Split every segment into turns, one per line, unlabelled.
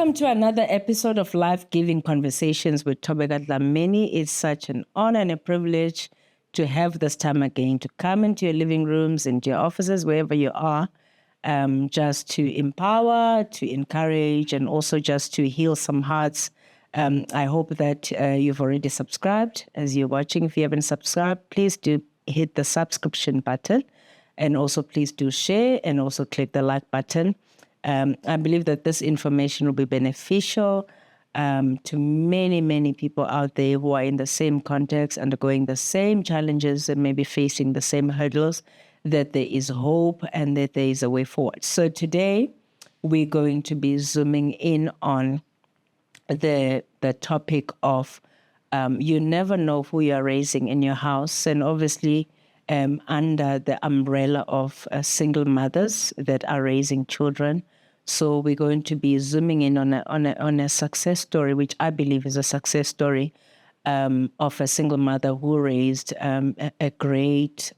Welcome to another episode of Life-Giving Conversations with Thobeka Dlamini. It's such an honor and a privilege to have this time again, to come into your living rooms, into your offices, wherever you are, just to empower, to encourage, and also just to heal some hearts. I hope that you've already subscribed as you're watching. If you haven't subscribed, please do hit the subscription button, and also please do share and also click the like button. I believe that this information will be beneficial to many, many people out there who are in the same context, undergoing the same challenges and maybe facing the same hurdles, that there is hope and that there is a way forward. So today, we're going to be zooming in on the topic of you never know who you're raising in your house, and obviously under the umbrella of single mothers that are raising children. So we're going to be zooming in on a success story, which I believe is a success story of a single mother who raised a great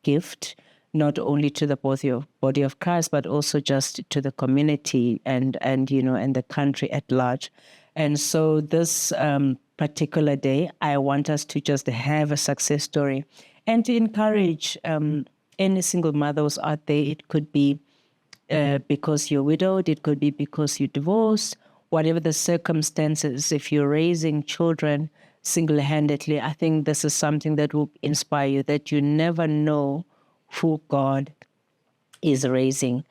gift, not only to the body of Christ, but also just to the community and the country at large. And so this particular day, I want us to just have a success story and to encourage any single mother who's out there. It could be because you're widowed, it could be because you're divorced, whatever the circumstances. If you're raising children single-handedly, I think this is something that will inspire you, that you never know who God is raising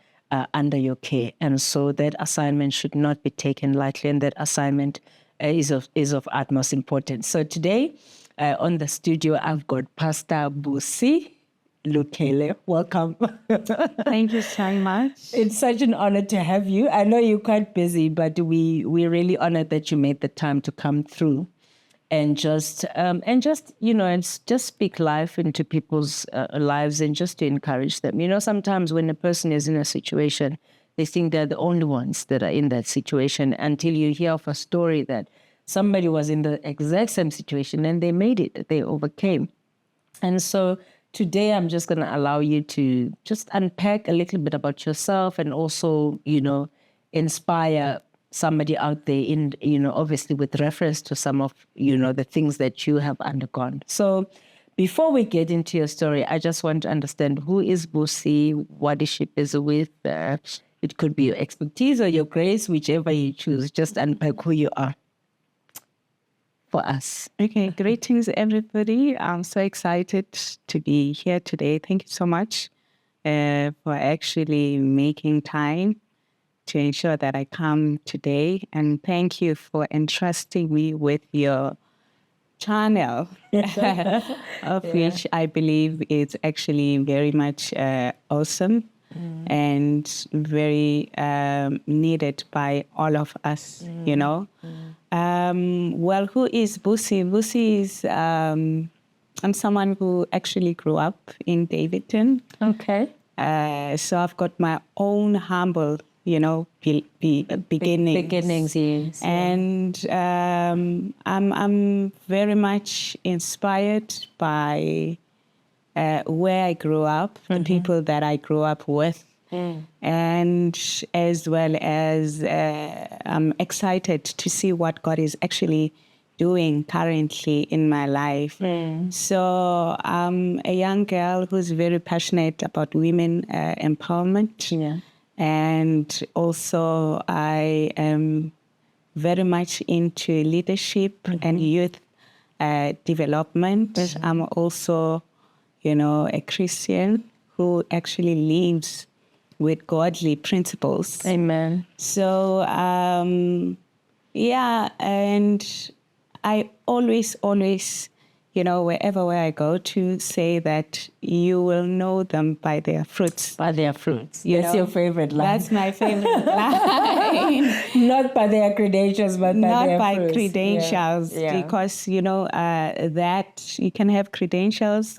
under your care. And so that assignment should not be taken lightly, and that assignment is of utmost importance. So today, on the studio, I've got Pastor Busi Lukhele. Welcome.
Thank you so much.
It's such an honor to have you. I know you're quite busy, but we're really honored that you made the time to come through and just speak life into people's lives and just to encourage them. You know, sometimes when a person is in a situation, they think they're the only ones that are in that situation, until you hear of a story that somebody was in the exact same situation and they made it, they overcame. And so today I'm just going to allow you to just unpack a little bit about yourself and also, inspire somebody out there in, obviously with reference to some of, the things that you have undergone. So before we get into your story, I just want to understand, who is Busi? What is she busy with? It could be your expertise or your grace, whichever you choose. Just unpack who you are for us.
Okay, greetings, everybody. I'm so excited to be here today. Thank you so much for actually making time to ensure that I come today. And thank you for entrusting me with your channel, of which I believe is actually very much awesome and very needed by all of us, Well, who is Busi? Busi is, I'm someone who actually grew up in Davidton.
Okay.
So I've got my own humble, beginnings.
Beginnings, yes.
And I'm very much inspired by where I grew up, the people that I grew up with. And as well as I'm excited to see what God is actually doing currently in my life. So I'm a young girl who's very passionate about women empowerment. Yeah. And also I am very much into leadership and youth development. I'm also, a Christian who actually lives with godly principles.
Amen.
So, and I always, wherever I go to, say that you will know them by their fruits.
By their fruits. That's your favorite line.
That's my favorite line.
Not by their credentials, but by their fruits.
Not by credentials, because, that you can have credentials,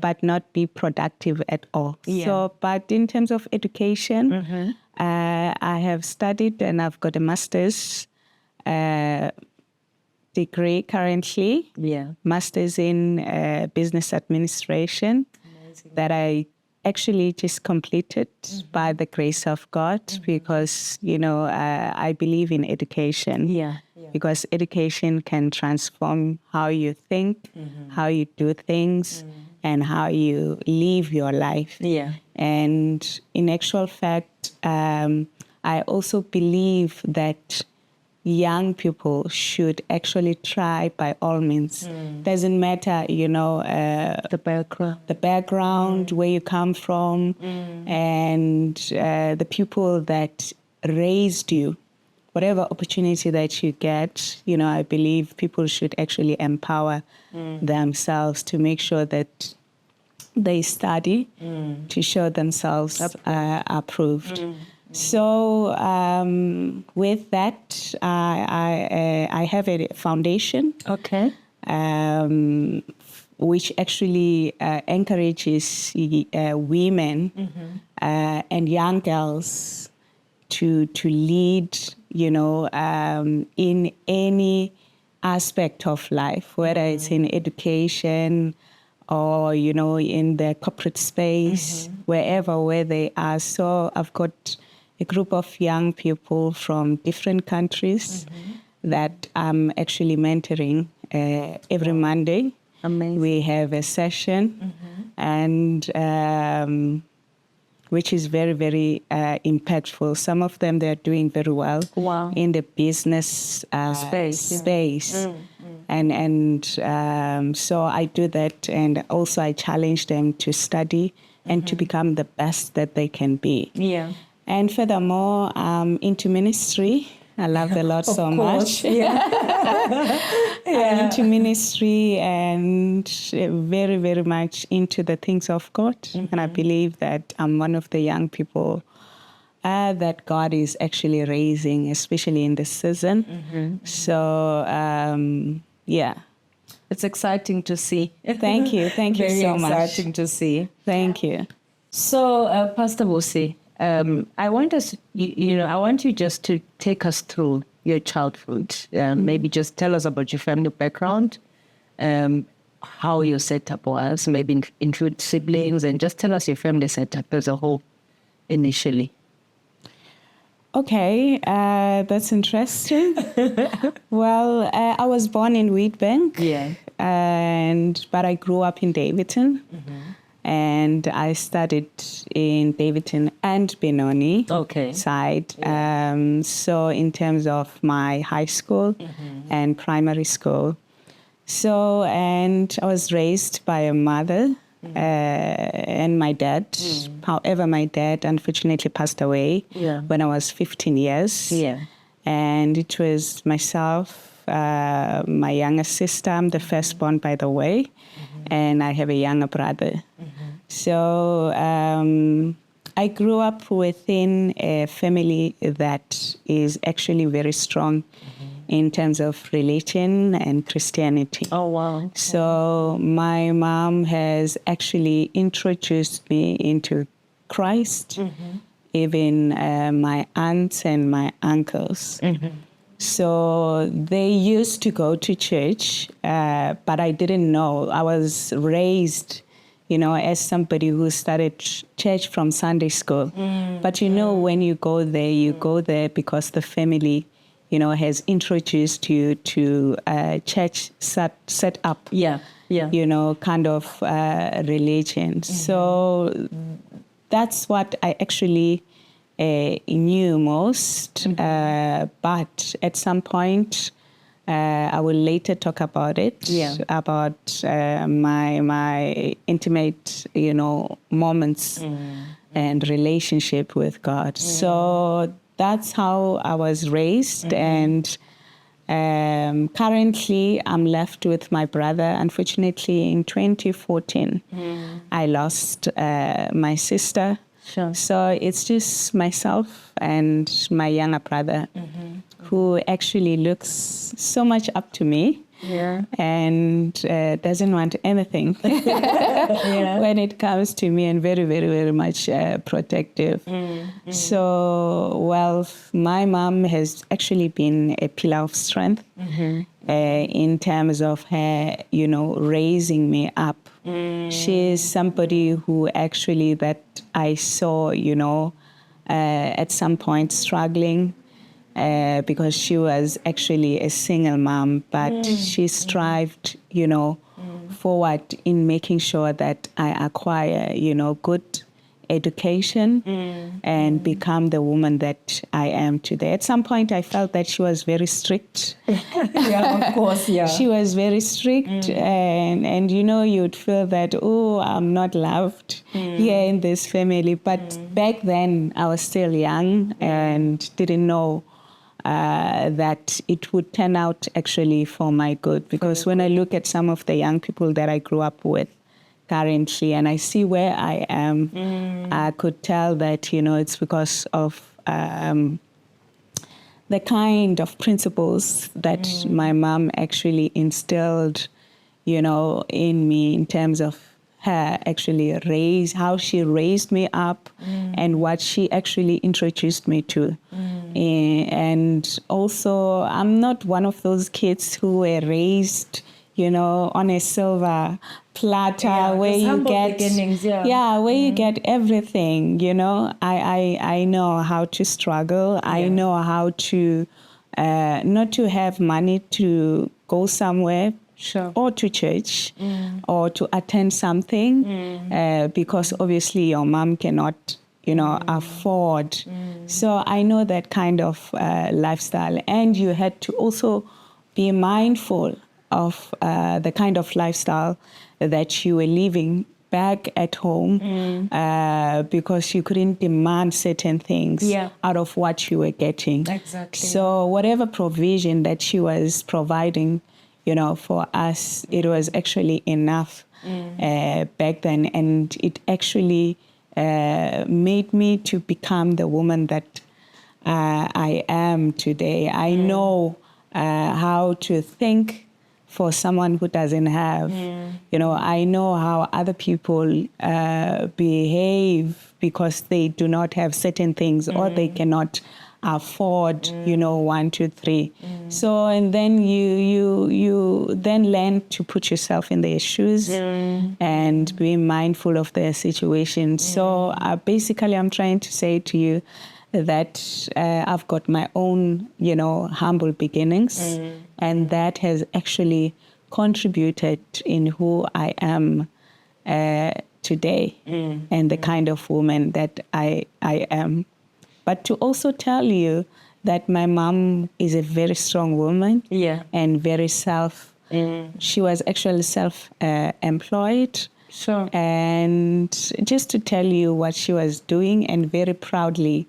but not be productive at all. Yeah. So, but in terms of education, I have studied and I've got a master's degree currently. Yeah. Master's in business administration. Amazing. That I actually just completed by the grace of God because, I believe in education.
Yeah.
Because education can transform how you think, how you do things, and how you live your life.
Yeah.
And in actual fact, I also believe that young people should actually try by all means. Doesn't matter,
The background.
where you come from, and the people that raised you. Whatever opportunity that you get, I believe people should actually empower themselves to make sure that they study to show themselves approved. So with that, I have a foundation.
Okay.
Which actually encourages women and young girls to lead, in any aspect of life, whether it's in education or, in the corporate space, where they are. So I've got a group of young people from different countries that I'm actually mentoring every Monday.
Amazing.
We have a session and which is very, very impactful. Some of them, they're doing very well in the business space. And so I do that, and also I challenge them to study and to become the best that they can be.
Yeah.
And furthermore, into ministry. I love the Lord so much.
Yeah.
I'm into ministry and very, very much into the things of God. And I believe that I'm one of the young people that God is actually raising, especially in this season. So, yeah.
It's exciting to see.
Thank you. Thank you so much.
Very exciting to see.
Thank you.
So, Pastor Busi, I want us, I want you just to take us through your childhood. Maybe just tell us about your family background, how your setup was, maybe include siblings, and just tell us your family setup as a whole initially.
Okay, that's interesting. Well, I was born in Wheatbank, but I grew up in Davidton. And I studied in Davidton and Benoni side. So in terms of my high school and primary school. So, and I was raised by a mother and my dad. However, my dad unfortunately passed away when I was 15 years. And it was myself, my younger sister. I'm the firstborn, by the way. And I have a younger brother. So I grew up within a family that is actually very strong in terms of religion and Christianity.
Oh, wow.
So my mom has actually introduced me into Christ, even my aunts and my uncles. So they used to go to church, but I didn't know. I was raised, as somebody who started church from Sunday school. But when you go there because the family, has introduced you to church set up. Kind of religion. So that's what I actually knew most, but at some point, I will later talk about it, about my intimate, moments and relationship with God. So that's how I was raised, and currently I'm left with my brother. Unfortunately, in 2014, I lost my sister.
Sure.
So it's just myself and my younger brother who actually looks so much up to me and doesn't want anything when it comes to me, and very, very, very much protective. So, my mom has actually been a pillar of strength in terms of her, raising me up. She is somebody who actually that I saw, at some point struggling because she was actually a single mom, but she strived, forward in making sure that I acquire, good education and become the woman that I am today. At some point, I felt that she was very strict.
Yeah, of course, yeah.
She was very strict, and you'd feel that, oh, I'm not loved here in this family. But back then, I was still young and didn't know that it would turn out actually for my good. Because when I look at some of the young people that I grew up with currently and I see where I am, I could tell that, it's because of the kind of principles that my mom actually instilled, in me in terms of her actually how she raised me up and what she actually introduced me to. And also, I'm not one of those kids who were raised, on a silver platter where you get where you get everything. I know how to struggle. I know how to not to have money to go somewhere.
Sure.
Or to church or to attend something because obviously your mom cannot afford. So I know that kind of lifestyle, and you had to also be mindful of the kind of lifestyle that you were living back at home because you couldn't demand certain things out of what you were getting.
Exactly.
So whatever provision that she was providing, for us, it was actually enough back then, and it actually made me to become the woman that I am today. I know how to think for someone who doesn't have. I know how other people behave because they do not have certain things or they cannot afford, 1, 2, 3. So, and then you then learn to put yourself in their shoes and be mindful of their situation. So basically, I'm trying to say to you that I've got my own, humble beginnings, and that has actually contributed in who I am today and the kind of woman that I am. But to also tell you that my mom is a very strong woman and very she was actually self-employed.
Sure.
And just to tell you what she was doing, and very proudly.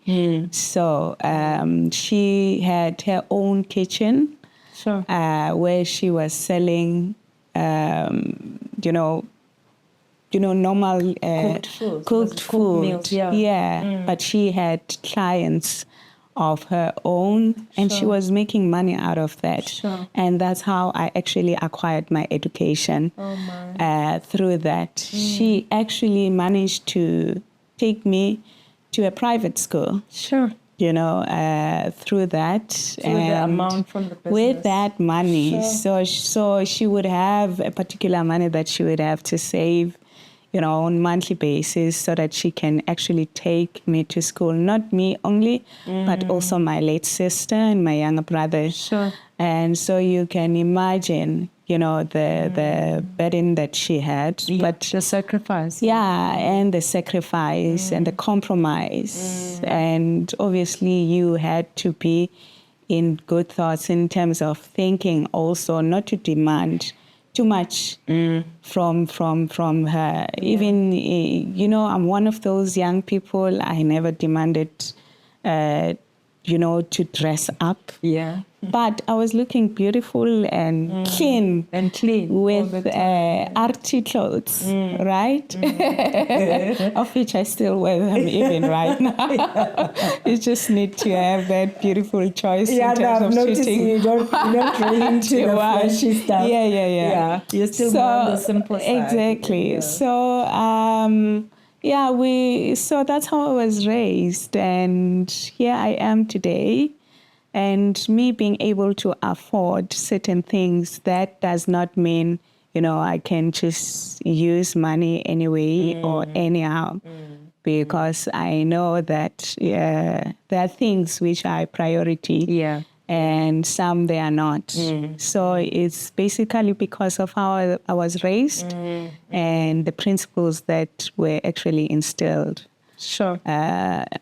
So she had her own kitchen where she was selling, normal cooked food.
Meals,
But she had clients of her own, and she was making money out of that. And that's how I actually acquired my education. Through that. She actually managed to take me to a private school. Through that.
The amount from the business.
With that money. So she would have a particular money that she would have to save, on monthly basis, so that she can actually take me to school. Not me only, but also my late sister and my younger brother. And so you can imagine, the burden that she had.
But the sacrifice.
And the sacrifice and the compromise. And obviously you had to be in good thoughts in terms of thinking also, not to demand too much from her. Even, I'm one of those young people, I never demanded, to dress up. But I was looking beautiful and clean. With arty clothes, right? Of which I still wear them even right now. You just need to have that beautiful choice in terms of shooting.
You're not really into the flashy stuff.
Yeah.
You're still more on the simple side.
Exactly. So, so that's how I was raised. And here I am today. And me being able to afford certain things, that does not mean, I can just use money anyway or anyhow. Because I know that there are things which are a priority.
Yeah.
And some they are not. So it's basically because of how I was raised and the principles that were actually instilled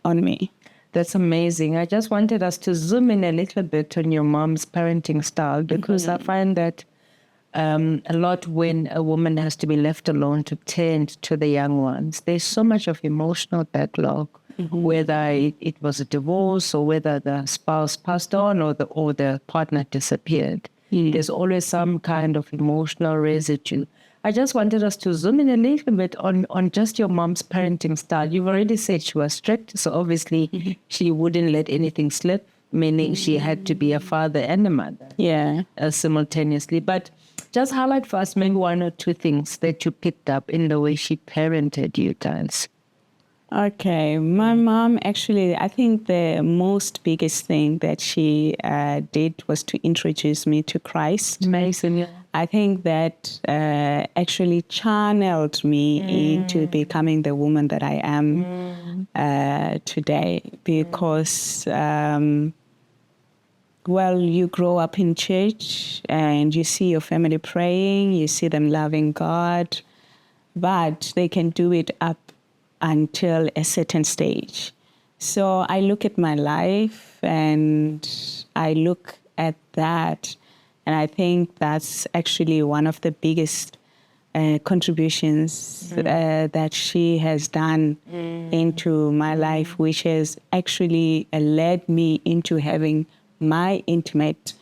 on me.
That's amazing. I just wanted us to zoom in a little bit on your mom's parenting style, because I find that a lot when a woman has to be left alone to tend to the young ones, there's so much of emotional backlog. Whether it was a divorce or whether the spouse passed on or the partner disappeared. There's always some kind of emotional residue. I just wanted us to zoom in a little bit on just your mom's parenting style. You've already said she was strict, so obviously she wouldn't let anything slip, meaning she had to be a father and a mother simultaneously. But just highlight for us maybe one or two things that you picked up in the way she parented you guys.
Okay, my mom actually, I think the most biggest thing that she did was to introduce me to Christ.
Amazing, yeah.
I think that actually channeled me into becoming the woman that I am today, because, you grow up in church and you see your family praying, you see them loving God, but they can do it up until a certain stage. So I look at my life and I look at that, and I think that's actually one of the biggest contributions that she has done into my life, which has actually led me into having my intimate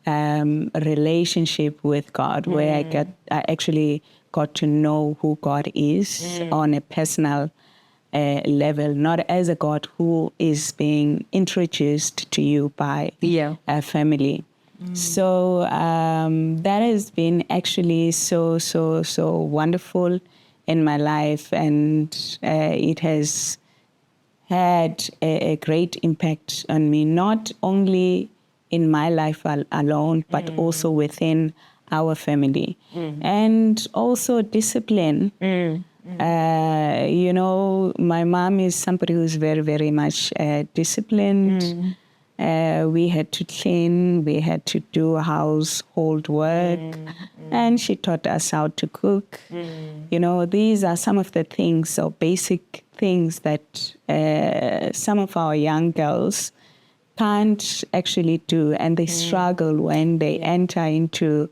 relationship with God, where I actually got to know who God is on a personal level, not as a God who is being introduced to you by a family. So that has been actually so wonderful in my life, and it has had a great impact on me, not only in my life alone, but also within our family. And also discipline. My mom is somebody who's very, very much disciplined. We had to clean, we had to do household work, and she taught us how to cook. These are some of the things, or basic things that some of our young girls can't actually do, and they struggle when they enter into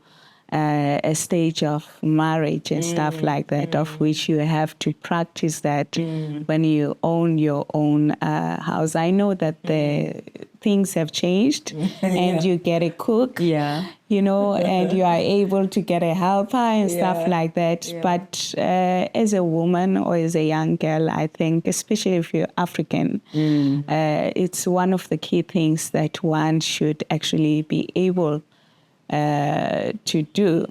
a stage of marriage and stuff like that, of which you have to practice that when you own your own house. I know that the things have changed and you get a cook, and you are able to get a helper and stuff like that. But as a woman or as a young girl, I think, especially if you're African, it's one of the key things that one should actually be able to do.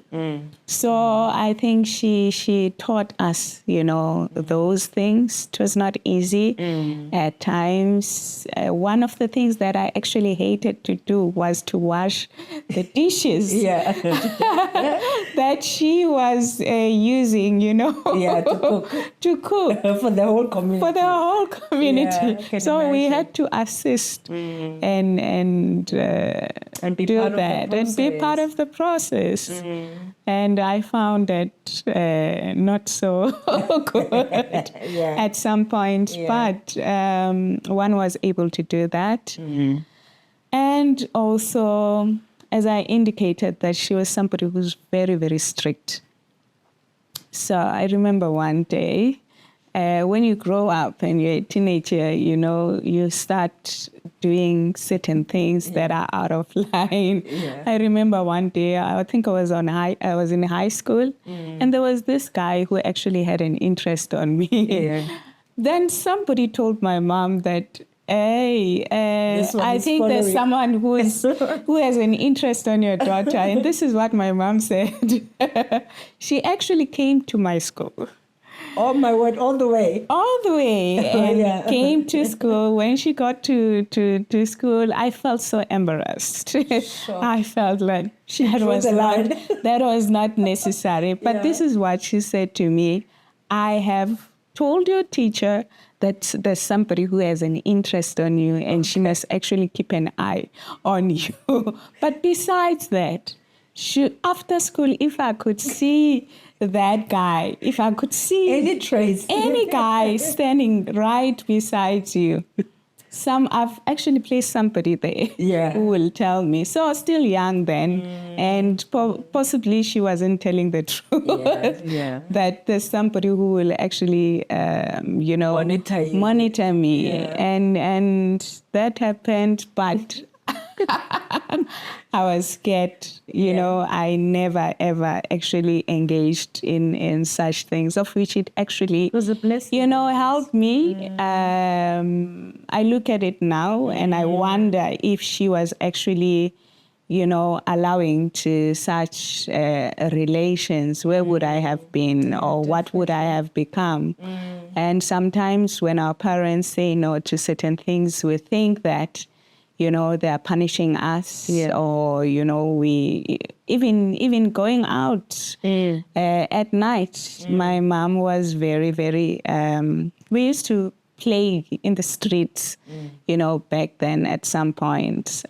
So I think she taught us, those things. It was not easy at times. One of the things that I actually hated to do was to wash the dishes that she was using, to cook
For the whole
community. So we had to assist and
be
do
part
that
of the
and be part of the process. And I found it not so good at some point, but one was able to do that. And also, as I indicated, that she was somebody who's very, very strict. So I remember one day, when you grow up and you're a teenager, you start doing certain things that are out of line. I remember one day, I think I was in high school, and there was this guy who actually had an interest on me. Then somebody told my mom that, hey, I think there's someone who has an interest on your daughter. And this is what my mom said. She actually came to my school.
Oh my word, all the way.
All the way, and
Yeah.
came to school. When she got to school, I felt so embarrassed.
Sure.
I felt like that was not necessary. But
Yeah.
this is what she said to me. I have told your teacher that there's somebody who has an interest on you, and she must actually keep an eye on you. But besides that, after school, if I could see that guy, if I could see
Any trace.
any guy standing right beside you, I've actually placed somebody there
Yeah.
who will tell me. So I was still young then, and possibly she wasn't telling the truth.
Yeah.
That there's somebody who will actually,
Monitor you.
monitor me,
Yeah.
and that happened, but. I was scared, you know. I never ever actually engaged in such things, of which it actually
was a blessing.
helped me. I look at it now and I wonder if she was actually, allowing to such relations, where would I have been, or what would I have become? And sometimes when our parents say no to certain things, we think that they are punishing us, or we even going out at night. My mom was very, very. We used to play in the streets, back then. At some point,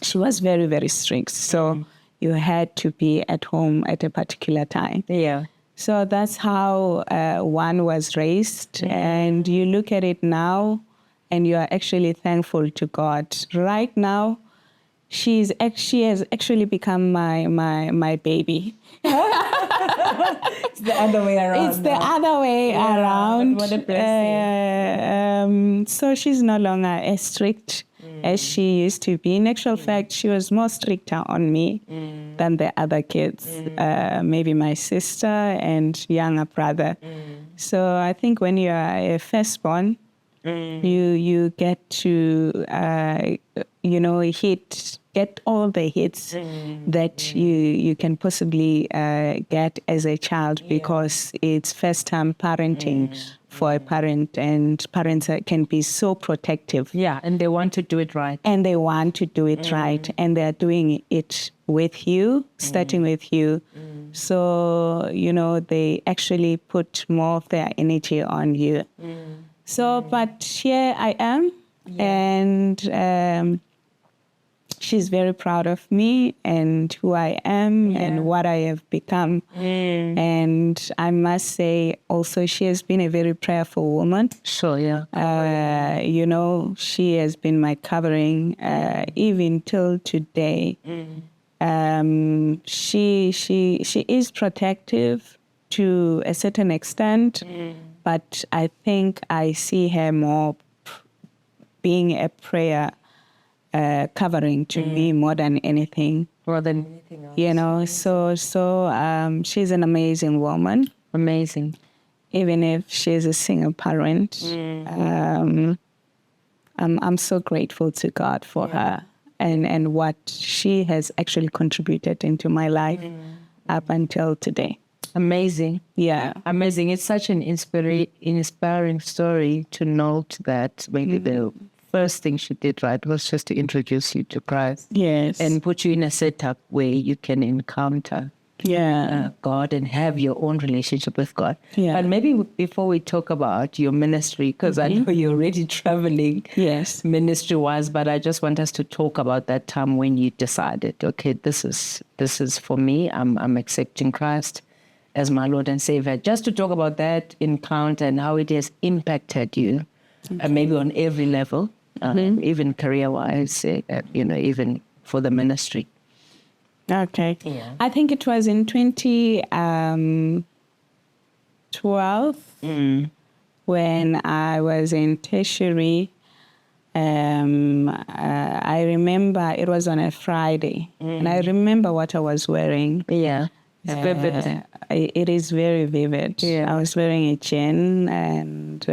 she was very, very strict. So you had to be at home at a particular time.
Yeah.
So that's how one was raised, and you look at it now. And you are actually thankful to God. Right now, she has actually become my baby.
It's the other way around.
It's the other way around.
What a blessing.
So she's no longer as strict as she used to be. In actual fact, she was more stricter on me than the other kids. Maybe my sister and younger brother. So I think when you are a firstborn, you get to get all the hits that you can possibly get as a child, because it's first time parenting for a parent, and parents can be so protective.
Yeah, and they want to do it right.
And they want to do it right, and they're doing it with you, starting with you. So, they actually put more of their energy on you. So, but here I am, and she's very proud of me and who I am and what I have become. And I must say also, she has been a very prayerful woman.
Sure, yeah.
She has been my covering even till today. She is protective to a certain extent. But I think I see her more being a prayer covering to me more than anything.
More than anything else.
So she's an amazing woman.
Amazing.
Even if she's a single parent, I'm so grateful to God for her and what she has actually contributed into my life up until today.
Amazing.
Yeah.
Amazing. It's such an inspiring story to note that maybe the first thing she did right was just to introduce you to Christ.
Yes.
And put you in a setup where you can encounter God and have your own relationship with God.
Yeah.
But maybe before we talk about your ministry, because I know you're already traveling ministry-wise, but I just want us to talk about that time when you decided, okay, this is for me. I'm accepting Christ as my Lord and Savior. Just to talk about that encounter and how it has impacted you, maybe on every level, even career-wise, even for the ministry.
Okay.
Yeah.
I think it was in 2012 when I was in tertiary. I remember it was on a Friday, and I remember what I was wearing.
Yeah. It's vivid.
It is very vivid.
Yeah.
I was wearing a jean and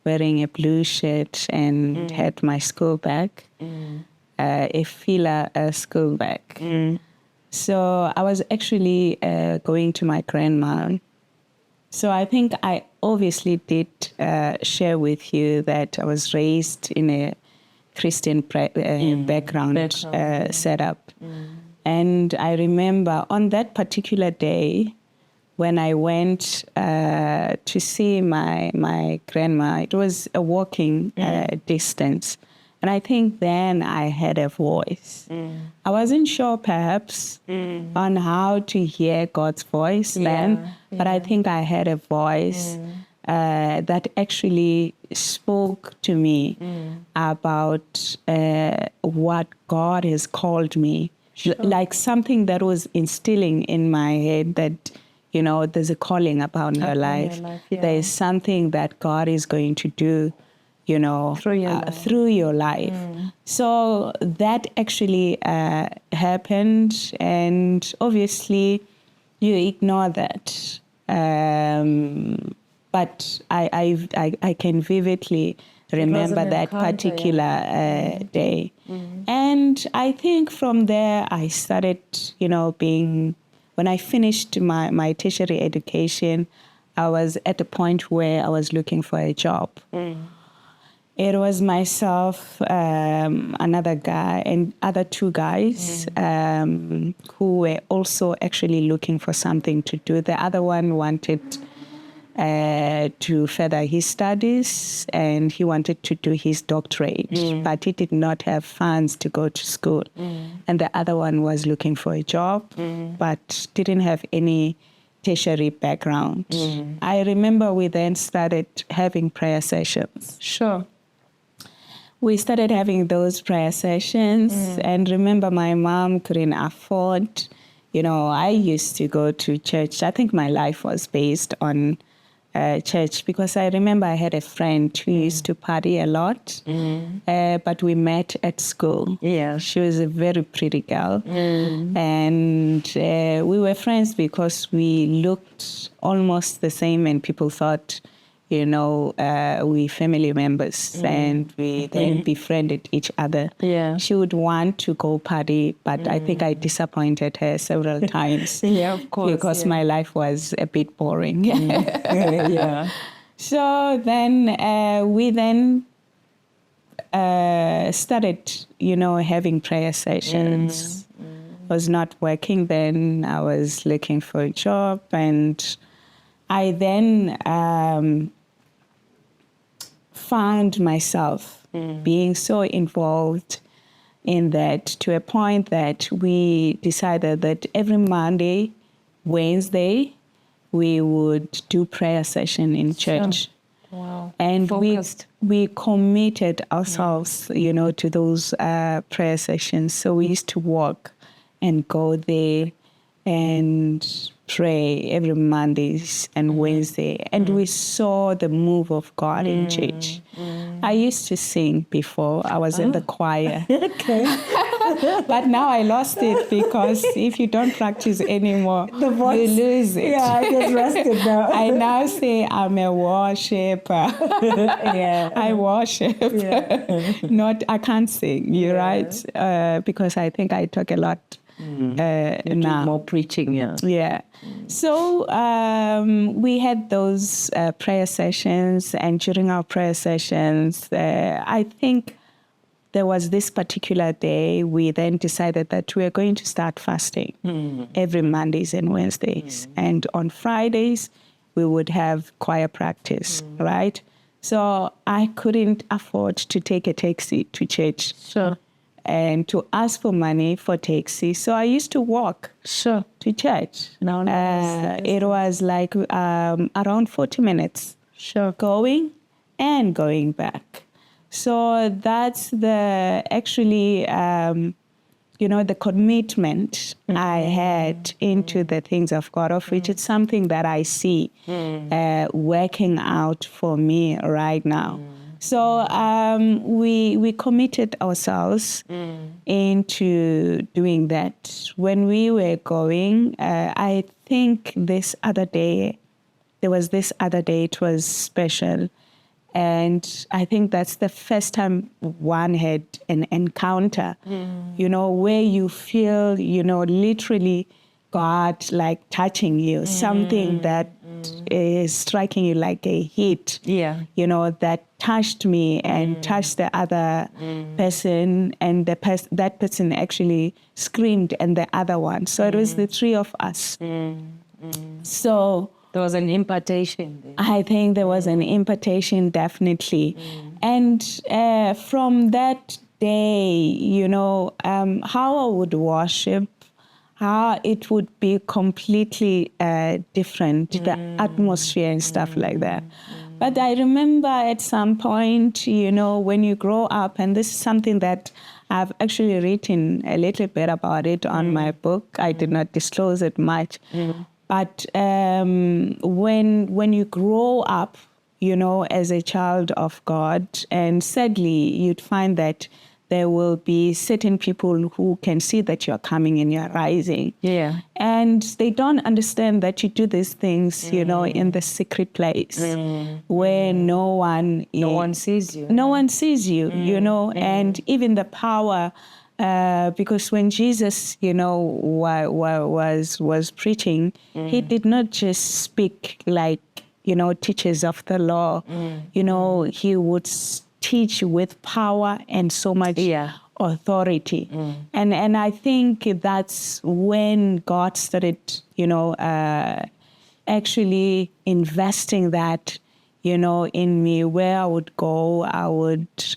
wearing a blue shirt and had my school bag, a fila school bag. So I was actually going to my grandma, So I think I obviously did share with you that I was raised in a Christian background setup. And I remember on that particular day, when I went to see my grandma, it was a walking distance. And I think then I had a voice. I wasn't sure perhaps on how to hear God's voice then, but I think I had a voice that actually spoke to me about what God has called me. Like something that was instilling in my head that, you know, there's a calling upon your life. There is something that God is going to do, you know, through your life. So that actually happened, and obviously you ignore that. But I can vividly remember that particular day. And I think from there I started, you know, when I finished my tertiary education, I was at a point where I was looking for a job. It was myself, another guy, and other two guys who were also actually looking for something to do. The other one wanted to further his studies, and he wanted to do his doctorate, but he did not have funds to go to school. And the other one was looking for a job, but didn't have any tertiary background. I remember we then started having prayer sessions.
Sure.
We started having those prayer sessions, and remember my mom couldn't afford, you know, I used to go to church. I think my life was based on church, because I remember I had a friend who used to party a lot, but we met at school.
Yeah.
She was a very pretty girl. And we were friends because we looked almost the same, and people thought, you know, we family members, and we then befriended each other.
Yeah.
She would want to go party, but I think I disappointed her several times.
Yeah, of course.
Because my life was a bit boring.
Yeah.
So then we then started, you know, having prayer sessions. Was not working then. I was looking for a job, and I then found myself being so involved in that, to a point that we decided that every Monday, Wednesday, we would do prayer session in church.
Wow.
And
Focused.
we committed ourselves, you know, to those prayer sessions. So we used to walk and go there and pray every Mondays and Wednesday. And we saw the move of God in church. I used to sing before. I was in the choir.
Okay.
But now I lost it, because if you don't practice anymore,
The voice.
you lose it.
Yeah, it gets rusted now.
I now say I'm a worshiper.
Yeah.
I worship.
Yeah.
Not, I can't sing, you're right, because I think I talk a lot now.
More preaching, yeah.
Yeah. So we had those prayer sessions, and during our prayer sessions, I think there was this particular day, we then decided that we are going to start fasting every Mondays and Wednesdays. And on Fridays, we would have choir practice, right? So I couldn't afford to take a taxi to church.
Sure.
And to ask for money for taxi. So I used to walk
Sure.
to church.
No,
It was like around 40 minutes.
Sure.
Going and going back. So that's the actually, you know, the commitment I had into the things of God, of which it's something that I see working out for me right now. So we committed ourselves into doing that. When we were going, I think this other day, there was this other day, it was special. And I think that's the first time one had an encounter, you know, where you feel, you know, literally God like touching you, something that is striking you like a hit, that touched me and touched the other person, and that person actually screamed and the other one. So it was the three of us. So
there was an impartation there.
I think there was an impartation, definitely. And from that day, how I would worship, how it would be completely different, the atmosphere and stuff like that. But I remember at some point, when you grow up, and this is something that I've actually written a little bit about it on my book. I did not disclose it much. But when you grow up, as a child of God, and sadly, you'd find that there will be certain people who can see that you're coming and you're rising.
Yeah.
And they don't understand that you do these things, in the secret place where no one
sees you.
No one sees you, and even the power. Because when Jesus, was preaching, he did not just speak like, teachers of the law. He would teach with power and so much authority. And I think that's when God started, actually investing that, in me. Where I would go, I would,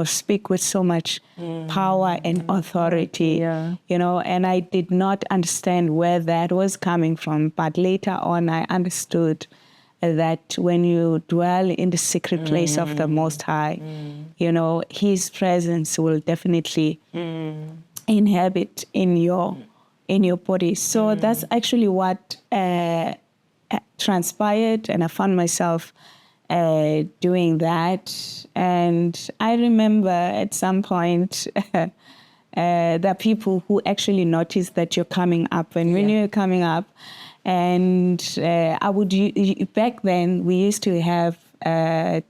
speak with so much power and authority, and I did not understand where that was coming from. But later on, I understood that when you dwell in the secret place of the Most High, His presence will definitely inhabit in your body. So that's actually what transpired, and I found myself doing that. And I remember at some point there are people who actually notice that you're coming up, and when you're coming up, and back then we used to have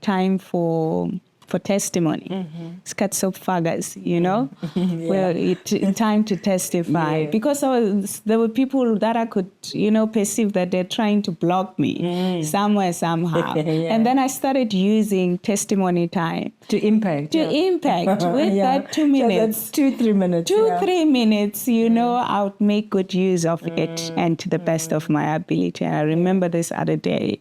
time for testimony. Skatsopfagas, time to testify. Because there were people that I could, perceive that they're trying to block me somewhere, somehow. And then I started using testimony time.
To impact.
With that 2 minutes.
That's 2-3 minutes.
3 minutes, I would make good use of it, and to the best of my ability. And I remember this other day,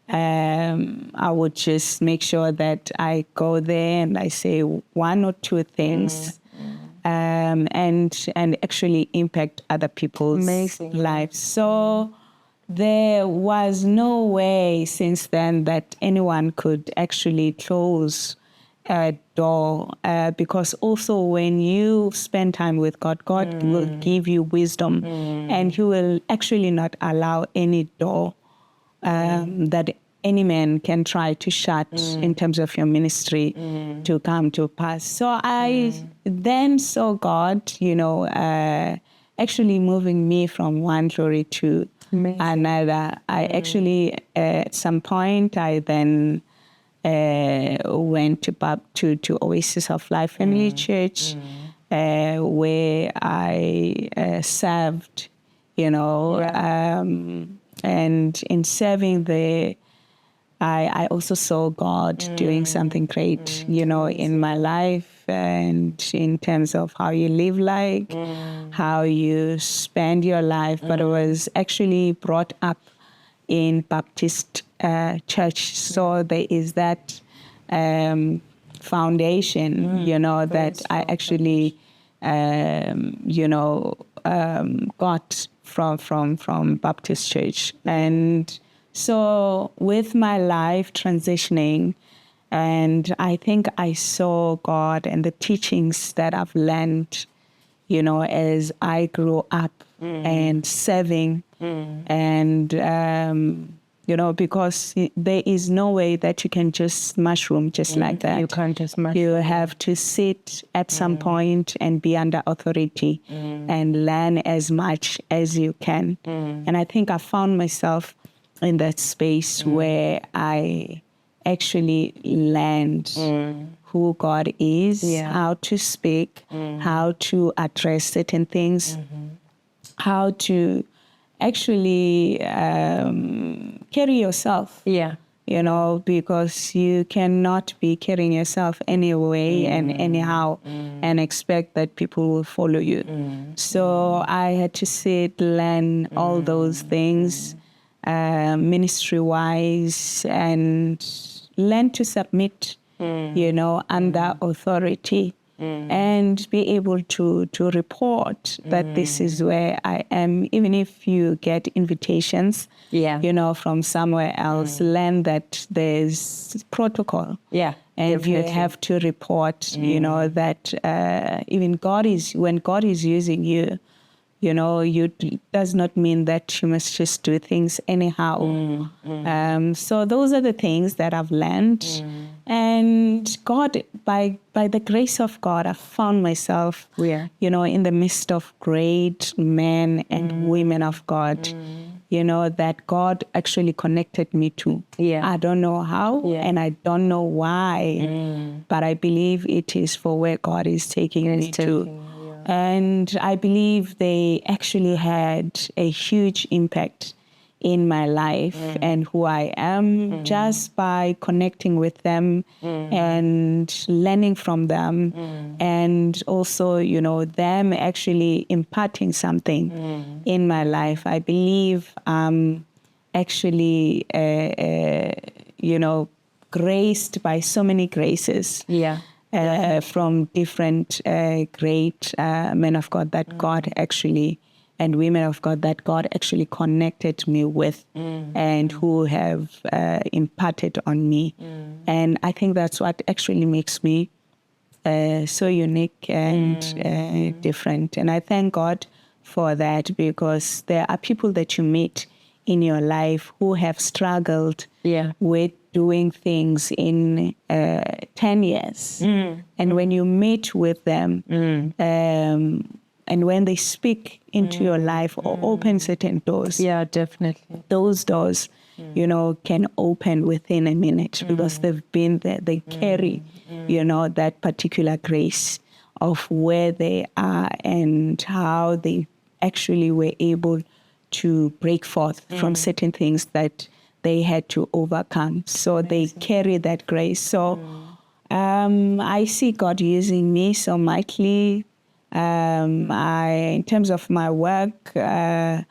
I would just make sure that I go there and I say one or two things, and actually impact other people's lives. So there was no way since then that anyone could actually close a door, because also when you spend time with God, God will give you wisdom, and He will actually not allow any door that any man can try to shut in terms of your ministry to come to pass. So I then saw God, actually moving me from one glory to another. I actually, at some point, I then went to Oasis of Life Family Church, where I served, and in serving there, I also saw God doing something great, in my life, and in terms of how you live, how you spend your life. But I was actually brought up in Baptist church, so there is that foundation, that I actually, got from Baptist church. And so with my life transitioning, and I think I saw God and the teachings that I've learned, as I grew up and serving, and, because there is no way that you can just mushroom just like that.
You can't just mushroom.
You have to sit at some point and be under authority and learn as much as you can. And I think I found myself in that space where I actually learned who God is, how to speak, how to address certain things, how to actually carry yourself.
Yeah.
Because you cannot be carrying yourself anyway and anyhow and expect that people will follow you. So I had to sit, learn all those things, ministry-wise, and learn to submit, under authority. And be able to report that this is where I am, even if you get invitations, from somewhere else, learn that there's protocol.
Yeah.
And
Definitely.
you have to report, that even when God is using you, does not mean that you must just do things anyhow. So those are the things that I've learned. And God, by the grace of God, I found myself, in the midst of great men and women of God, that God actually connected me to.
Yeah.
I don't know how, and I don't know why, but I believe it is for where God is taking me to. And I believe they actually had a huge impact in my life and who I am just by connecting with them and learning from them, and also, them actually imparting something in my life. I believe actually, graced by so many graces.
Yeah.
From different great men of God that God actually, and women of God that God actually connected me with, and who have imparted on me. And I think that's what actually makes me so unique and different. And I thank God for that, because there are people that you meet in your life who have struggled with doing things in 10 years. And when you meet with them, and when they speak into your life or open certain doors,
definitely,
those doors, can open within a minute, because they've been there. They carry, that particular grace of where they are and how they actually were able to break forth from certain things that they had to overcome. So they carry that grace. So I see God using me so mightily. In terms of my work, I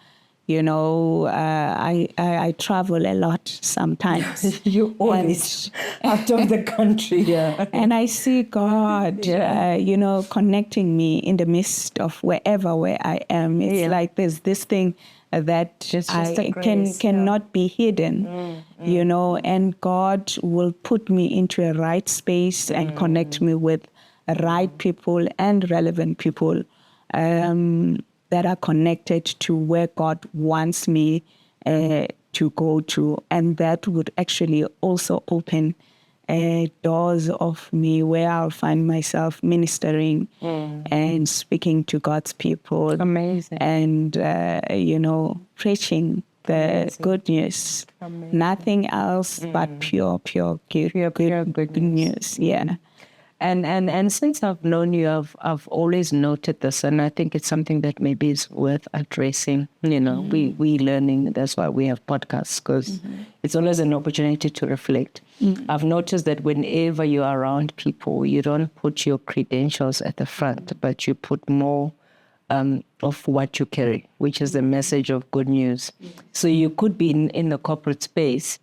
travel a lot sometimes.
You always out of the country,
And I see God, connecting me in the midst of where I am. It's like there's this thing that cannot be hidden, and God will put me into a right space and connect me with right people and relevant people that are connected to where God wants me to go to. And that would actually also open doors of me where I'll find myself ministering and speaking to God's people.
Amazing.
And, preaching the good news.
Amazing.
Nothing else but pure good news. Yeah.
And since I've known you, I've always noted this, and I think it's something that maybe is worth addressing. We learning. That's why we have podcasts, because it's always an opportunity to reflect. I've noticed that whenever you're around people, you don't put your credentials at the front, but you put more of what you carry, which is the message of good news. So you could be in the corporate space,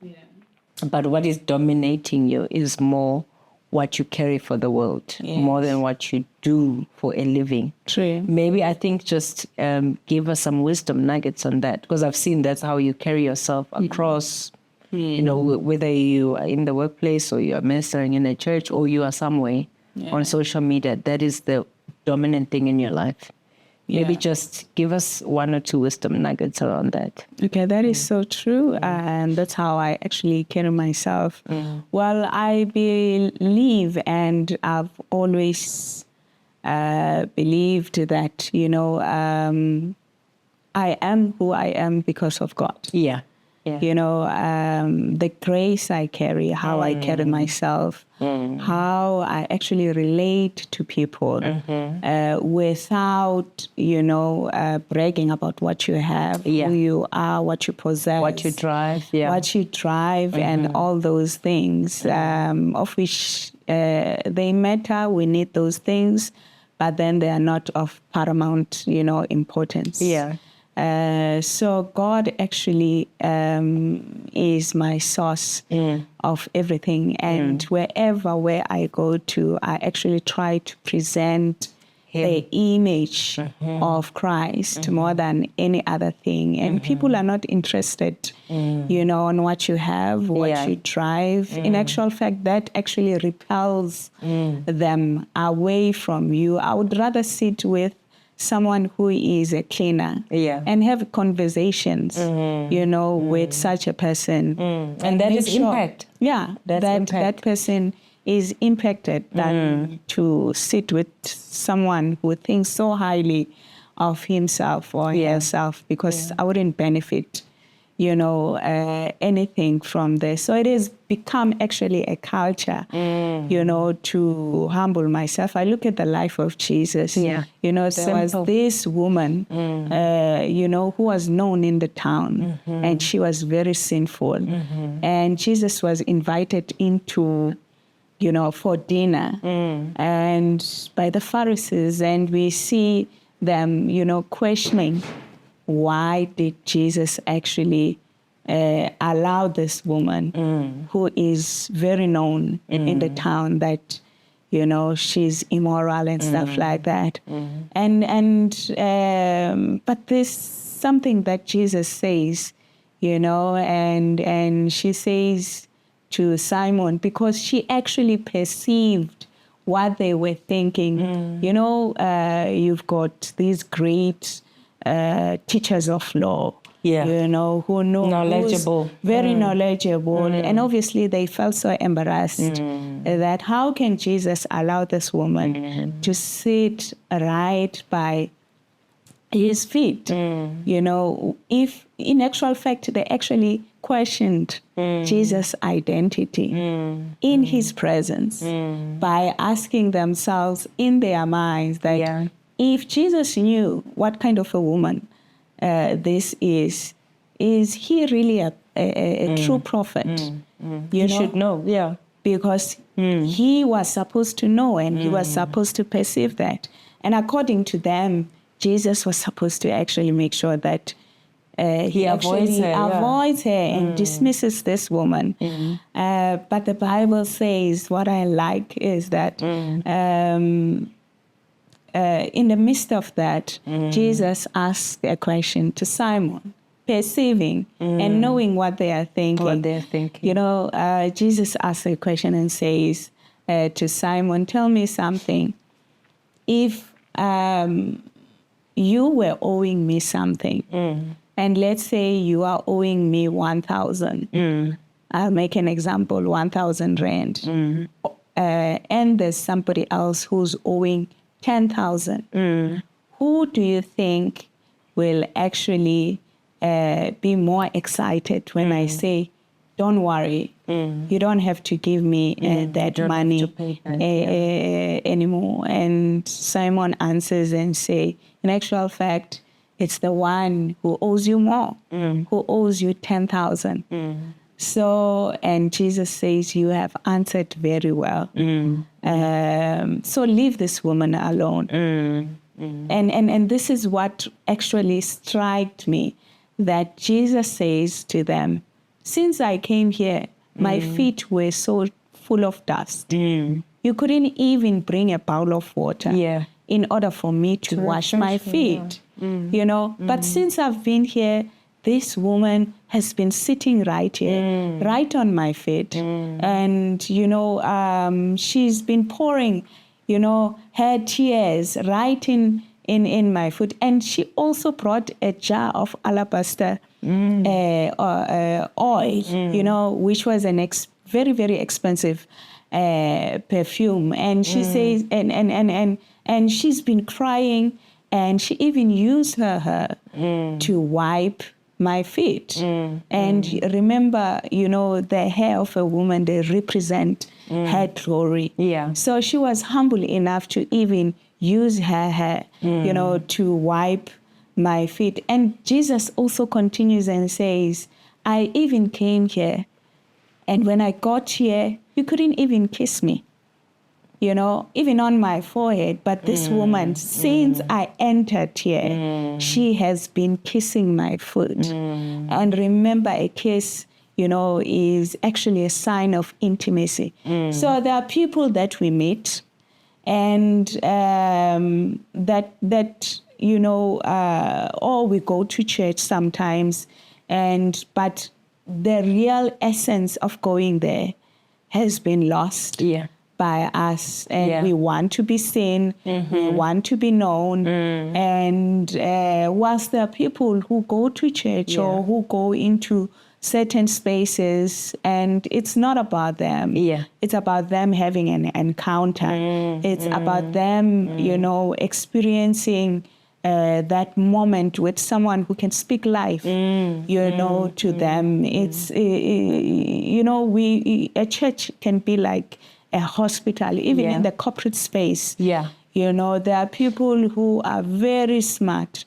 but what is dominating you is more what you carry for the world, more than what you do for a living.
True.
Maybe I think just give us some wisdom nuggets on that, because I've seen that's how you carry yourself across, whether you are in the workplace or you are ministering in a church or you are somewhere on social media. That is the dominant thing in your life. Maybe just give us one or two wisdom nuggets around that.
Okay, that is so true. And that's how I actually carry myself. Well, I believe, and I've always believed that, I am who I am because of God.
Yeah. Yeah.
The grace I carry, how I carry myself, how I actually relate to people without, bragging about what you have, who you are, what you possess.
What you drive,
and all those things, of which they matter. We need those things, but then they are not of paramount, importance.
Yeah.
So God actually is my source of everything. And where I go to, I actually try to present the image of Christ more than any other thing. And people are not interested, on what you have, what you drive. In actual fact, that actually repels them away from you. I would rather sit with someone who is a cleaner and have conversations, with such a person.
And that is impact.
Yeah, that person is impacted than to sit with someone who thinks so highly of himself or herself, because I wouldn't benefit, anything from this. So it has become actually a culture, to humble myself. I look at the life of Jesus.
Yeah.
There was this woman, who was known in the town, and she was very sinful. And Jesus was invited into, for dinner, and by the Pharisees, and we see them, questioning, why did Jesus actually allow this woman who is very known in the town that, she's immoral and stuff like that. But there's something that Jesus says, and she says to Simon, because she actually perceived what they were thinking. You've got these great teachers of law, who know,
knowledgeable,
very knowledgeable, and obviously they felt so embarrassed that how can Jesus allow this woman to sit right by his feet? If in actual fact they actually questioned Jesus' identity in his presence by asking themselves in their minds that if Jesus knew what kind of a woman this is he really a true prophet?
You should know,
because he was supposed to know, and he was supposed to perceive that. And according to them, Jesus was supposed to actually make sure that he avoids her and dismisses this woman. But the Bible says, what I like is that in the midst of that, Jesus asked a question to Simon, perceiving and knowing what they are thinking. Jesus asked a question and says to Simon, tell me something. If you were owing me something, and let's say you are owing me 1,000, I'll make an example, 1,000 rand, and there's somebody else who's owing 10,000. Who do you think will actually be more excited when I say, don't worry, you don't have to give me that money anymore? And Simon answers and say, in actual fact, it's the one who owes you more, who owes you 10,000. So, and Jesus says, you have answered very well. So leave this woman alone. And this is what actually struck me, that Jesus says to them, since I came here, my feet were so full of dust. You couldn't even bring a bowl of water in order for me to wash my feet. But since I've been here, this woman has been sitting right here, right on my feet. And, she's been pouring, her tears right in my foot. And she also brought a jar of alabaster oil, which was an very, very expensive perfume. And she says, and she's been crying, and she even used her hair to wipe my feet. And remember, the hair of a woman, they represent her glory.
Yeah.
So she was humble enough to even use her hair, to wipe my feet. And Jesus also continues and says, I even came here, and when I got here, you couldn't even kiss me, even on my forehead. But this woman, since I entered here, she has been kissing my foot. And remember, a kiss, is actually a sign of intimacy. So there are people that we meet, and or we go to church sometimes, but the real essence of going there has been lost by us, and we want to be seen, we want to be known, and whilst there are people who go to church or who go into certain spaces, and it's not about them. It's about them having an encounter. It's about them, experiencing that moment with someone who can speak life, to them. It's, a church can be like a hospital, even in the corporate space. There are people who are very smart,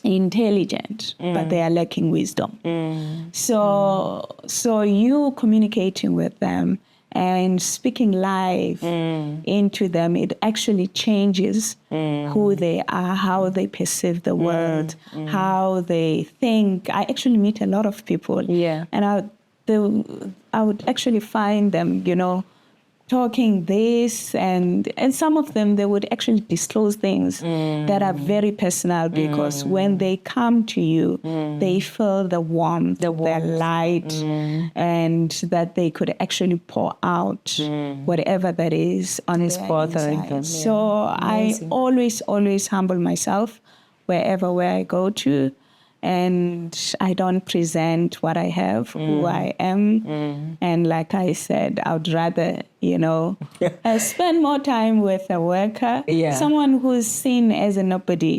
intelligent, but they are lacking wisdom. So you communicating with them and speaking life into them, it actually changes who they are, how they perceive the world, how they think. I actually meet a lot of people, and I would actually find them, talking this, and some of them, they would actually disclose things that are very personal, because when they come to you, they feel the warmth, the light, and that they could actually pour out whatever that is on his bothering them. So amazing. I always humble myself where I go to. And I don't present what I have, who I am. And like I said, I would rather, spend more time with a worker, someone who's seen as a nobody,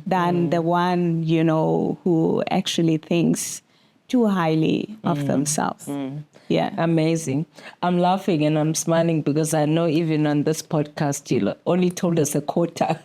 than the one, who actually thinks too highly of themselves.
Amazing. I'm laughing and I'm smiling because I know even on this podcast, you only told us a quarter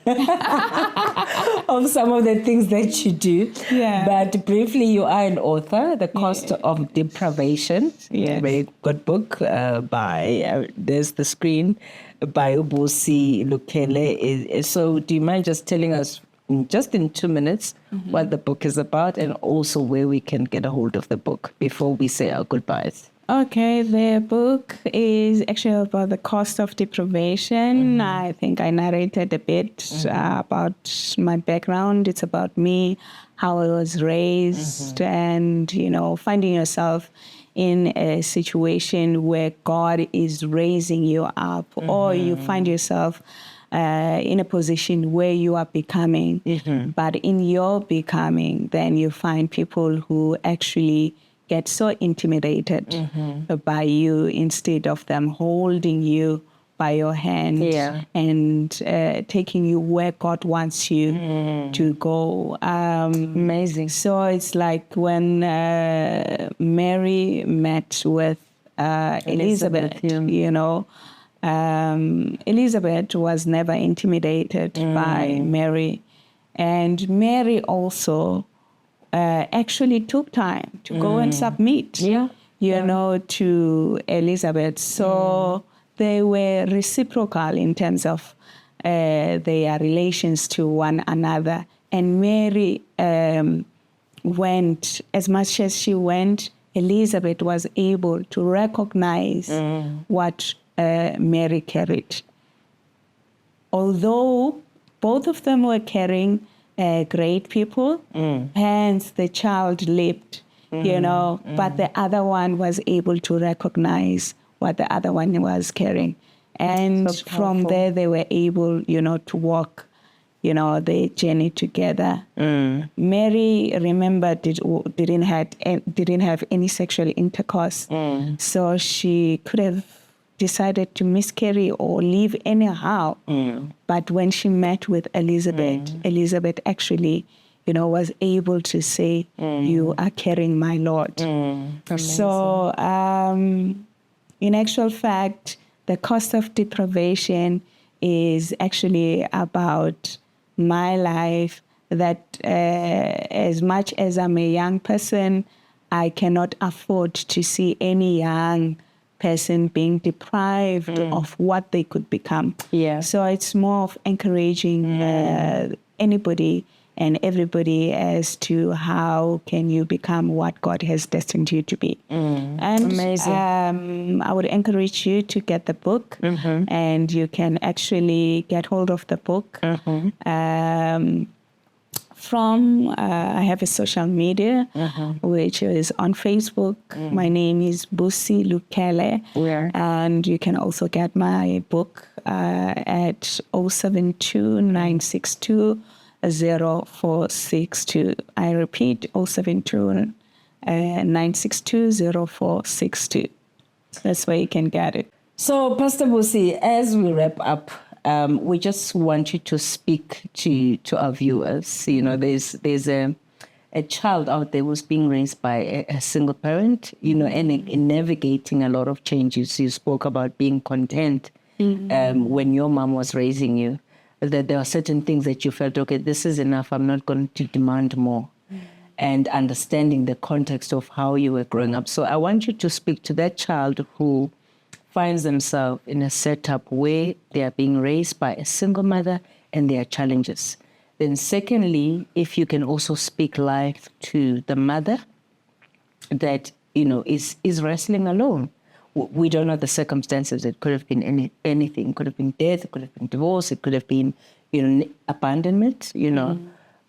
of some of the things that you do. But briefly, you are an author, The Cost of Deprivation. A very good book by, there's the screen, by Busi Lukhele. So do you mind just telling us, just in 2 minutes, what the book is about, and also where we can get a hold of the book before we say our goodbyes?
Okay, the book is actually about the cost of deprivation. I think I narrated a bit about my background. It's about me, how I was raised, and, finding yourself in a situation where God is raising you up, or you find yourself in a position where you are becoming. But in your becoming, then you find people who actually get so intimidated by you, instead of them holding you by your hand and taking you where God wants you to go.
Amazing.
So it's like when Mary met with Elizabeth, Elizabeth was never intimidated by Mary. And Mary also actually took time to go and submit, to Elizabeth. So they were reciprocal in terms of their relations to one another. And Mary went, as much as she went, Elizabeth was able to recognize what Mary carried. Although both of them were carrying great people, hence the child leaped, but the other one was able to recognize what the other one was carrying. And so from there, they were able, to walk, the journey together. Mary, remember, didn't have any sexual intercourse, so she could have decided to miscarry or leave anyhow. But when she met with Elizabeth, Elizabeth actually, was able to say, you are carrying my Lord. So in actual fact, the cost of deprivation is actually about my life, that as much as I'm a young person, I cannot afford to see any young person being deprived of what they could become.
Yeah.
So it's more of encouraging anybody and everybody as to how can you become what God has destined you to be. And
Amazing.
I would encourage you to get the book, and you can actually get hold of the book from, I have a social media, which is on Facebook. My name is Busi Lukhele.
Yeah.
And you can also get my book at 072-962-0462. I repeat, 072-962-0462. That's where you can get it.
So, Pastor Busi, as we wrap up, we just want you to speak to our viewers. There's a child out there who's being raised by a single parent, and in navigating a lot of changes. You spoke about being content when your mom was raising you, that there are certain things that you felt, okay, this is enough, I'm not going to demand more. And understanding the context of how you were growing up. So I want you to speak to that child who finds themselves in a setup where they are being raised by a single mother and there are challenges. Then secondly, if you can also speak life to the mother that, is wrestling alone. We don't know the circumstances. It could have been anything. It could have been death. It could have been divorce. It could have been, abandonment,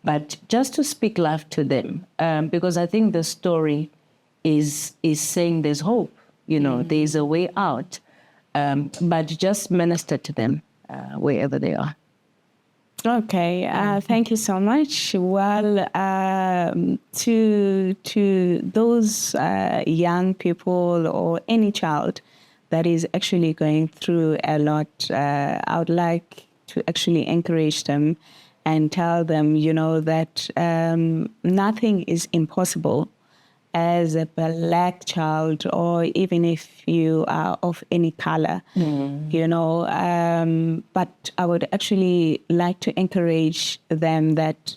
But just to speak life to them, because I think the story is saying there's hope. There's a way out, but just minister to them wherever they are.
Okay, thank you so much. Well, to those young people or any child that is actually going through a lot, I would like to actually encourage them and tell them, that nothing is impossible. As a black child, or even if you are of any color, but I would actually like to encourage them that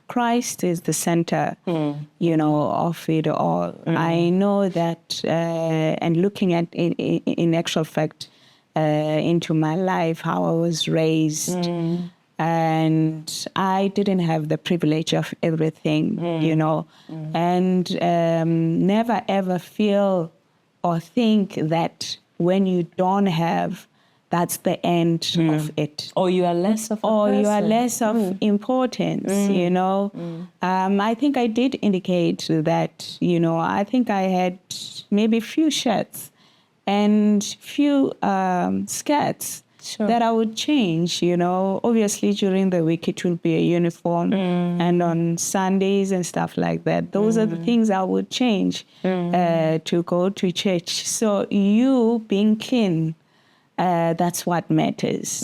Christ is the center, of it all. I know that, and looking at, in actual fact, into my life, how I was raised, and I didn't have the privilege of everything, and never ever feel or think that when you don't have, that's the end of it.
Or you are less of a person.
Or you are less of importance, I think I did indicate that, I think I had maybe few shirts and few skirts. Sure. That I would change, Obviously, during the week, it will be a uniform. And on Sundays and stuff like that, those are the things I would change to go to church. So you being clean, that's what matters,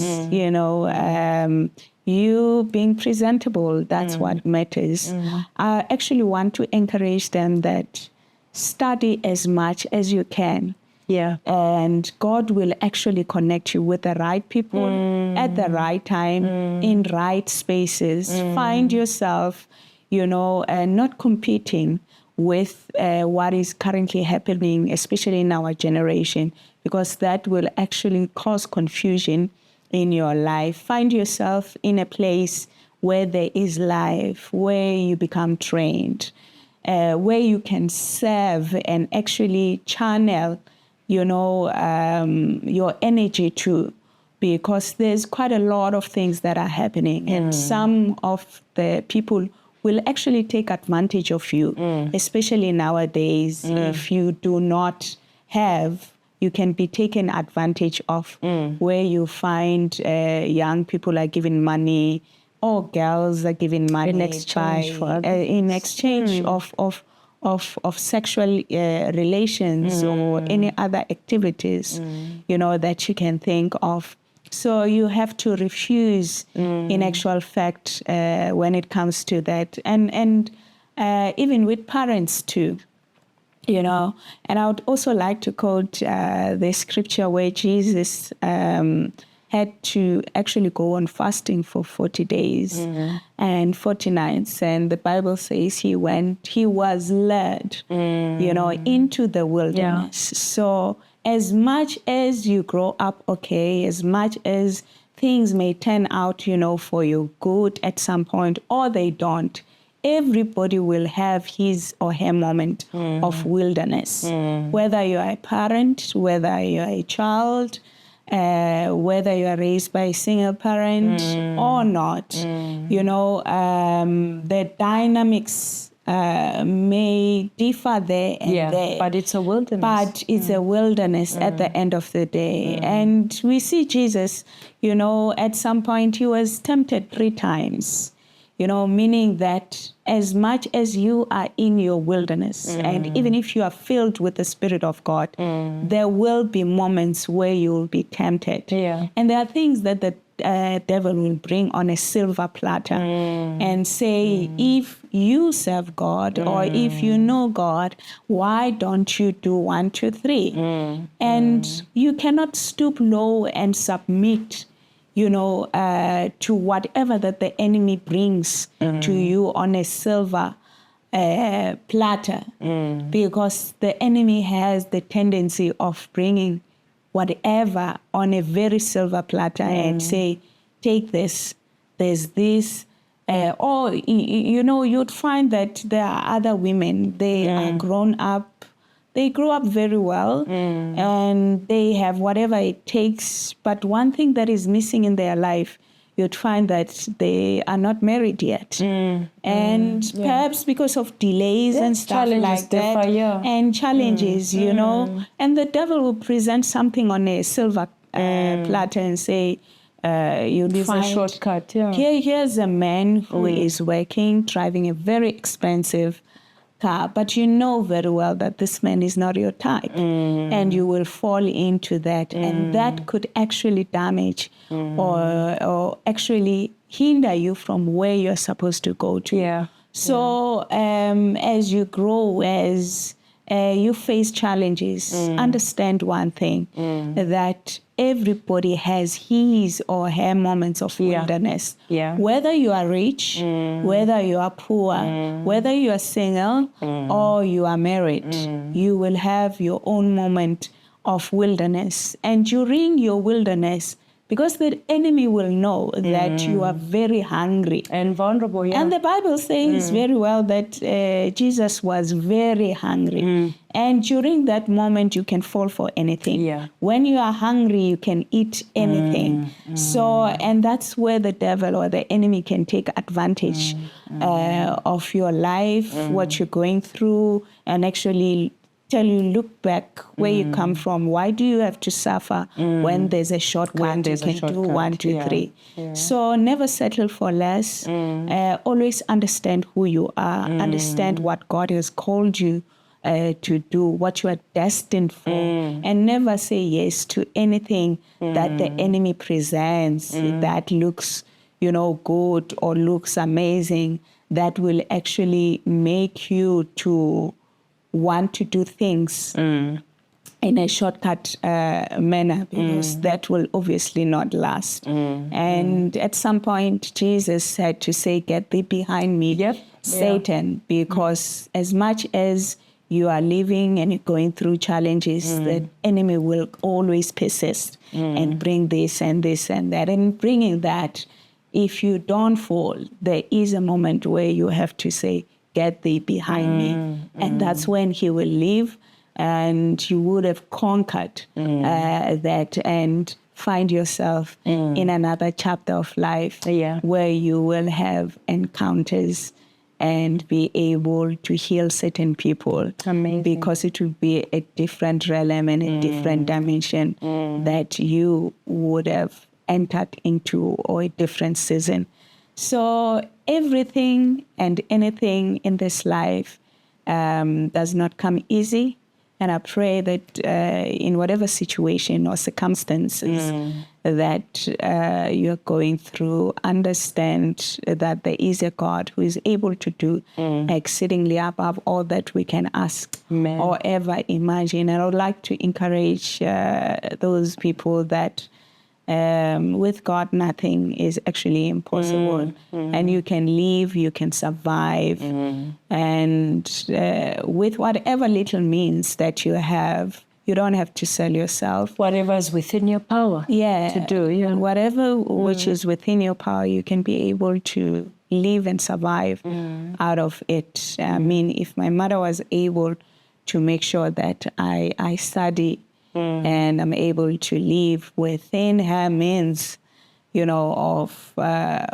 you being presentable, that's what matters. I actually want to encourage them that study as much as you can. Yeah. And God will actually connect you with the right people at the right time, in right spaces. Find yourself, not competing with what is currently happening, especially in our generation, because that will actually cause confusion in your life. Find yourself in a place where there is life, where you become trained, where you can serve and actually channel your energy too, because there's quite a lot of things that are happening, and some of the people will actually take advantage of you, especially nowadays. If you do not have, you can be taken advantage of, where you find young people are giving money, or girls are giving money in exchange of sexual relations or any other activities, that you can think of. So you have to refuse, in actual fact, when it comes to that. And even with parents too, you know. And I would also like to quote the scripture where Jesus had to actually go on fasting for 40 days and 40 nights. And the Bible says he was led, you know, into the wilderness. Yeah. So as much as you grow up okay, as much as things may turn out, you know, for your good at some point, or they don't, everybody will have his or her moment of wilderness. Whether you are a parent, whether you are a child, whether you are raised by a single parent or not, you know, the dynamics may differ there and there.
But it's a wilderness.
But it's a wilderness at the end of the day. And we see Jesus, you know, at some point he was tempted 3 times. You know, meaning that as much as you are in your wilderness, and even if you are filled with the Spirit of God, there will be moments where you will be tempted.
Yeah.
And there are things that the devil will bring on a silver platter and say, if you serve God or if you know God, why don't you do 1, 2, 3? And you cannot stoop low and submit, you know, to whatever that the enemy brings to you on a silver platter, because the enemy has the tendency of bringing whatever on a very silver platter and say, take this, there's this. Or, you know, you'd find that there are other women, they are grown up, they grow up very well and they have whatever it takes. But one thing that is missing in their life, you'd find that they are not married yet. And perhaps because of delays and stuff like that, and challenges, you know, and the devil will present something on a silver platter and say, you'll find
a shortcut.
Here's a man who is working, driving a very expensive car, but you know very well that this man is not your type, and you will fall into that, and that could actually damage or actually hinder you from where you're supposed to go to. So as you grow, as you face challenges, understand one thing, that everybody has his or her moments of wilderness. Whether you are rich, whether you are poor, whether you are single or you are married, you will have your own moment of wilderness. And during your wilderness, because the enemy will know that you are very hungry
and vulnerable.
And the Bible says very well that Jesus was very hungry. And during that moment, you can fall for anything. When you are hungry, you can eat anything. So, and that's where the devil or the enemy can take advantage of your life, what you're going through, and actually tell you, look back where you come from. Why do you have to suffer when there's a shortcut? You can do 1, 2, 3. So never settle for less. Always understand who you are. Understand what God has called you to do, what you are destined for. And never say yes to anything that the enemy presents that looks, you know, good or looks amazing, that will actually make you to want to do things in a shortcut manner, because that will obviously not last. And at some point, Jesus had to say, get thee behind me, Satan, because as much as you are living and you're going through challenges, the enemy will always persist and bring this and this and that. And bringing that, if you don't fall, there is a moment where you have to say, get thee behind me. And that's when he will leave, and you would have conquered that and find yourself in another chapter of life where you will have encounters and be able to heal certain people.
Amazing.
Because it will be a different realm and a different dimension that you would have entered into, or a different season. So everything and anything in this life does not come easy. And I pray that in whatever situation or circumstances that you're going through, understand that there is a God who is able to do exceedingly above all that we can ask or ever imagine. And I would like to encourage those people that with God, nothing is actually impossible. And you can live, you can survive. And with whatever little means that you have, you don't have to sell yourself.
Whatever is within your power to do. Yeah.
Whatever which is within your power, you can be able to live and survive out of it. I mean, if my mother was able to make sure that I study and I'm able to live within her means, of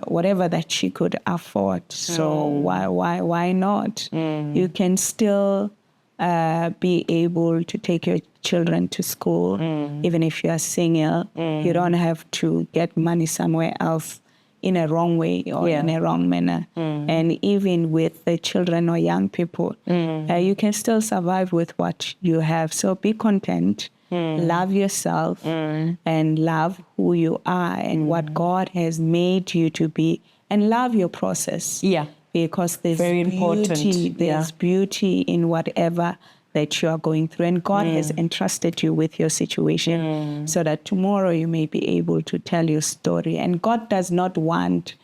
whatever that she could afford. So why not? You can still be able to take your children to school, even if you are single. You don't have to get money somewhere else in a wrong way or in a wrong manner. And even with the children or young people, you can still survive with what you have. So be content. Love yourself and love who you are and what God has made you to be, and love your process.
Yeah.
Because there's
very
beauty, there's beauty in whatever that you are going through. And God has entrusted you with your situation so that tomorrow you may be able to tell your story. And God does not want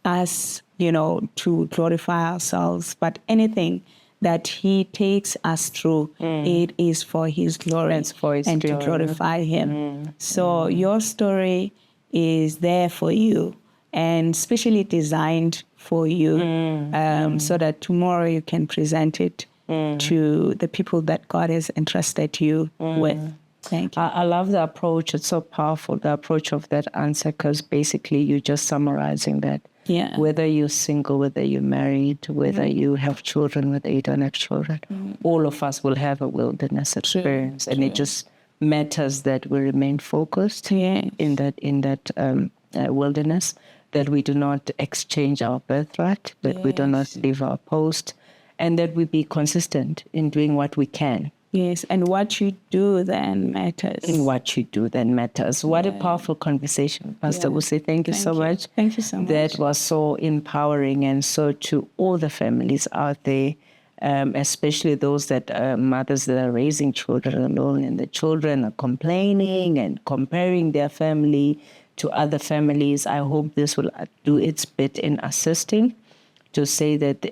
us, to glorify ourselves, but anything that he takes us through, it is for his glory and to glorify him. So your story is there for you and specially designed for you so that tomorrow you can present it to the people that God has entrusted you with. Thank you.
I love the approach. It's so powerful, the approach of that answer, because basically you're just summarizing that.
Yeah.
Whether you're single, whether you're married, whether you have children, whether you don't have children, all of us will have a wilderness experience. And it just matters that we remain focused in that wilderness, that we do not exchange our birthright, that we do not leave our post, and that we be consistent in doing what we can.
Yes, and what you do then matters.
What you do then matters. What a powerful conversation. Pastor Busi, thank you so much.
Thank you so much.
That was so empowering. And so to all the families out there, especially those that mothers that are raising children alone, and the children are complaining and comparing their family to other families, I hope this will do its bit in assisting to say that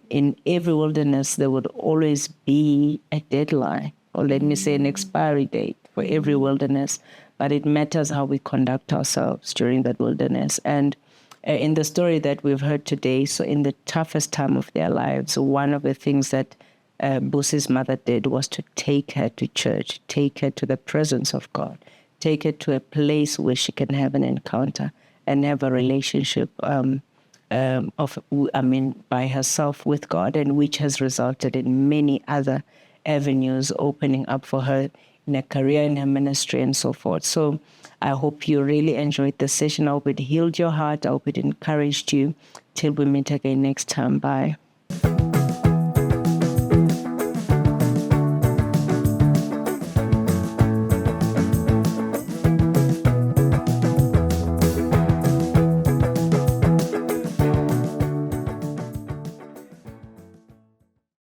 in every wilderness there would always be a deadline, or let me say an expiry date for every wilderness, but it matters how we conduct ourselves during that wilderness. And in the story that we've heard today, so in the toughest time of their lives, one of the things that Busi's mother did was to take her to church, take her to the presence of God, take her to a place where she can have an encounter and have a relationship by herself with God, and which has resulted in many other avenues opening up for her in her career, in her ministry, and so forth. So I hope you really enjoyed the session. I hope it healed your heart. I hope it encouraged you. Till we meet again next time. Bye.